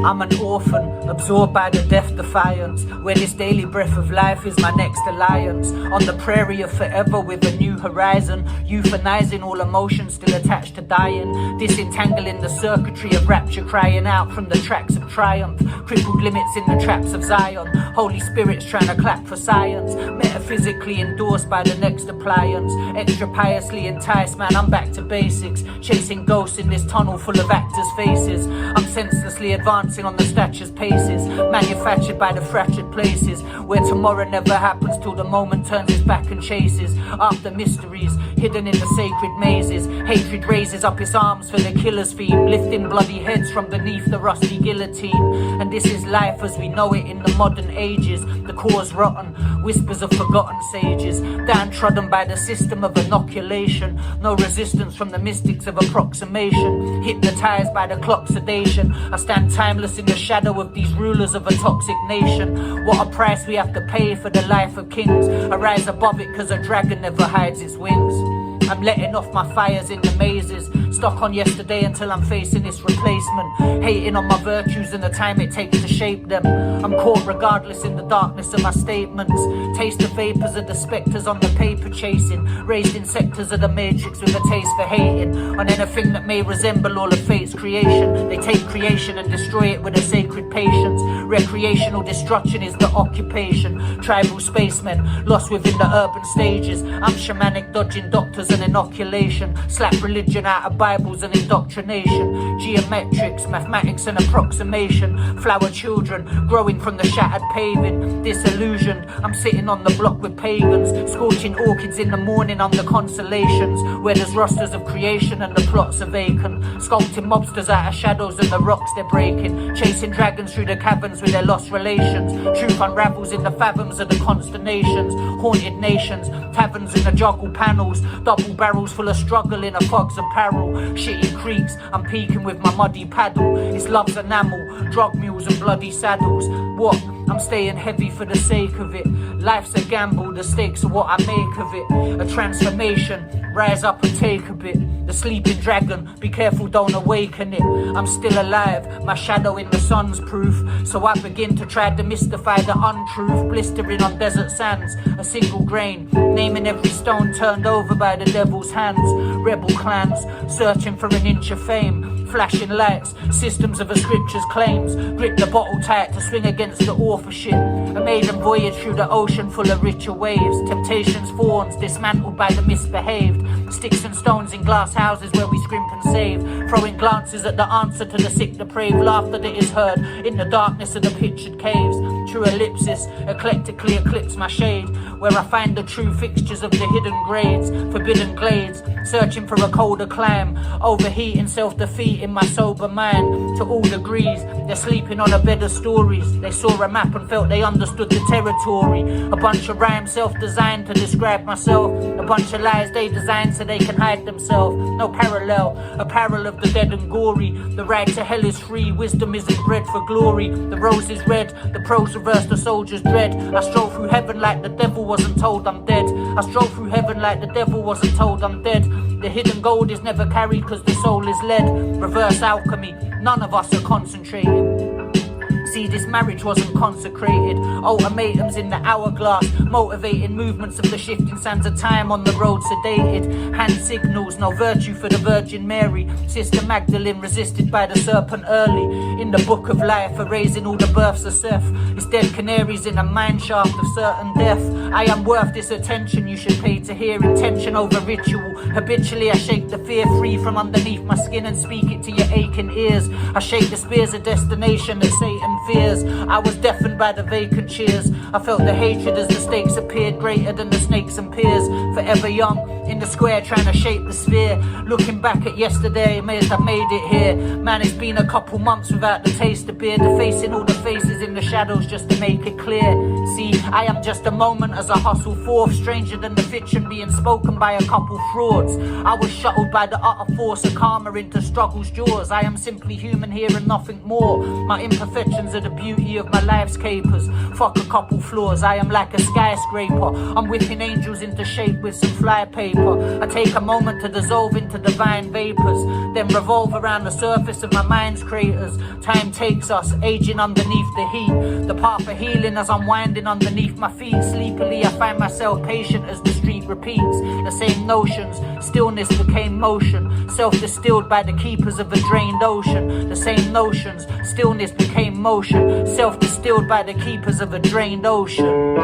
I'm an orphan, absorbed by the death defiance, where this daily breath of life is my next alliance. On the prairie of forever with a new horizon, euthanizing all emotions still attached to dying, disentangling the circuitry of rapture crying out from the tracks of triumph, crippled limits in the traps of Zion, Holy Spirit's trying to clap for science, metaphysically endorsed by the next appliance, extra piously enticed, man, I'm back to basics, chasing ghosts in this tunnel full of actors' faces. I'm senselessly advancing on the stature's paces, manufactured by the fractured places, where tomorrow never happens till the moment turns its back and chases after mysteries hidden in the sacred mazes. Hatred raises up its arms for the killer's theme, lifting bloody heads from beneath the rusty guillotine. And this is life as we know it in the modern ages, the cause rotten, whispers of forgotten sages, downtrodden by the system of inoculation, no resistance from the mystics of approximation, hypnotized by the clock sedation. I stand timeless in the shadow of these rulers of a toxic nation. What a price we have to pay for the life of kings. I rise above it cause a dragon never hides its wings. I'm letting off my fires in the mazes, stuck on yesterday until I'm facing this replacement, hating on my virtues and the time it takes to shape them. I'm caught regardless in the darkness of my statements, taste the vapors of the spectres on the paper chasing, raised in sectors of the matrix with a taste for hating on anything that may resemble all of fate's creation. They take creation and destroy it with a sacred patience. Recreational destruction is the occupation, tribal spacemen lost within the urban stages. I'm shamanic dodging doctors and inoculation, slap religion out of Bibles and indoctrination, geometrics, mathematics and approximation, flower children growing from the shattered paving, disillusioned. I'm sitting on the block with pagans, scorching orchids in the morning under constellations, where there's rosters of creation and the plots are vacant, sculpting mobsters out of shadows and the rocks they're breaking, chasing dragons through the caverns with their lost relations. Truth unravels in the fathoms of the consternations, haunted nations, taverns in the juggle panels, double barrels full of struggle in a fog's apparel, shitty creeks, I'm peaking with my muddy paddle, it's love's enamel, drug mules and bloody saddles. What? I'm staying heavy for the sake of it, life's a gamble, the stakes are what I make of it, a transformation, rise up and take a bit, the sleeping dragon, be careful don't awaken it. I'm still alive, my shadow in the sun's proof, so I begin to try to demystify the untruth, blistering on desert sands, a single grain, naming every stone turned over by the devil's hands, rebel clans, searching for an inch of fame, flashing lights, systems of a scripture's claims, grip the bottle tight to swing against the authorship, a maiden voyage through the ocean full of richer waves, temptations, fawns, dismantled by the misbehaved, sticks and stones in glass houses where we scrimp and save, throwing glances at the answer to the sick depraved, laughter that is heard in the darkness of the pictured caves, true ellipsis, eclectically eclipse my shade, where I find the true fixtures of the hidden grades, forbidden glades, searching for a colder climb, overheating self-defeat in my sober mind, to all degrees, they're sleeping on a bed of stories, they saw a map and felt they understood the territory, a bunch of rhymes self-designed to describe myself, a bunch of lies they designed so they can hide themselves, no parallel, apparel of the dead and gory, the right to hell is free, wisdom isn't bred for glory, the rose is red, the prose reverse the soldier's dread, I stroll through heaven like the devil wasn't told I'm dead, I stroll through heaven like the devil wasn't told I'm dead, the hidden gold is never carried cause the soul is led, reverse alchemy, none of us are concentrated. See, this marriage wasn't consecrated, ultimatums in the hourglass, motivating movements of the shifting sands of time on the road sedated, hand signals, no virtue for the Virgin Mary, Sister Magdalene resisted by the serpent early, in the book of life erasing all the births of Seth, it's dead canaries in a mine shaft of certain death, I am worth this attention you should pay to hear, intention over ritual, habitually I shake the fear free from underneath my skin and speak it to your aching ears, I shake the spears of destination that Satan fears, I was deafened by the vacant cheers, I felt the hatred as the stakes appeared greater than the snakes and peers, forever young, in the square trying to shape the sphere, looking back at yesterday, amazed I made it here, man it's been a couple months without the taste of beer, defacing all the faces in the shadows just to make it clear, see I am just a moment as I hustle forth, stranger than the fiction being spoken by a couple frauds, I was shuttled by the utter force of karma into struggle's jaws, I am simply human here and nothing more, my imperfections are the beauty of my life's capers, fuck a couple flaws, I am like a skyscraper, I'm whipping angels into shape with some flypaper, paper. I take a moment to dissolve into divine vapors, then revolve around the surface of my mind's craters. Time takes us, aging underneath the heat. The path of healing as I'm winding underneath my feet. Sleepily I find myself patient as the street repeats the same notions. Stillness became motion, self-distilled by the keepers of a drained ocean. The same notions, stillness became motion, self-distilled by the keepers of a drained ocean.